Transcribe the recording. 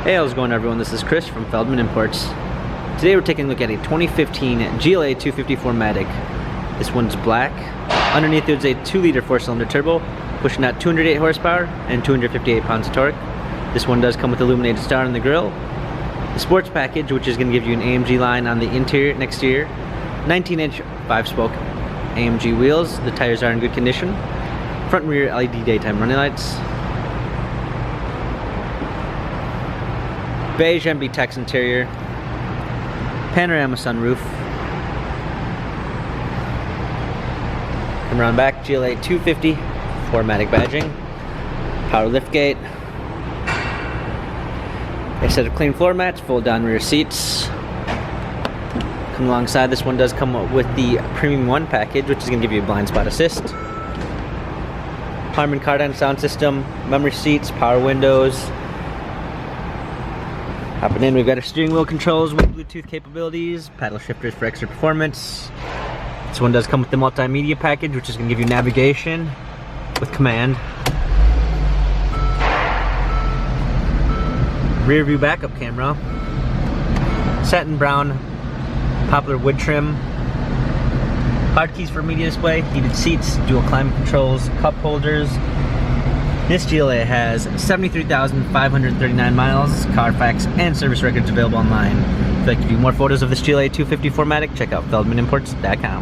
Hey, how's it going, everyone? This is Chris from Feldmann Imports. Today we're taking a look at a 2015 GLA 250 4MATIC. This one's black. Underneath there's a 2-liter 4-cylinder turbo, pushing out 208 horsepower and 258 pounds of torque. This one does come with illuminated star on the grille. The sports package, which is going to give you an AMG line on the interior and exterior. 19-inch 5-spoke AMG wheels. The tires are in good condition. Front and rear LED daytime running lights. Beige MB Tex interior, panorama sunroof. Come around back, GLA 250 4MATIC badging, power liftgate, a set of clean floor mats, fold down rear seats. Come alongside, this one does come with the Premium 1 package, which is going to give you a blind spot assist, Harman Kardon sound system, memory seats, power windows. Hopping in, we've got our steering wheel controls with Bluetooth capabilities, paddle shifters for extra performance. This one does come with the multimedia package, which is going to give you navigation with command. Rear view backup camera. Satin brown poplar wood trim. Hard keys for media display, heated seats, dual climate controls, cup holders. This GLA has 73,539 miles, Carfax and service records available online. If you'd like to view more photos of this GLA 250 4MATIC, check out feldmanimports.com.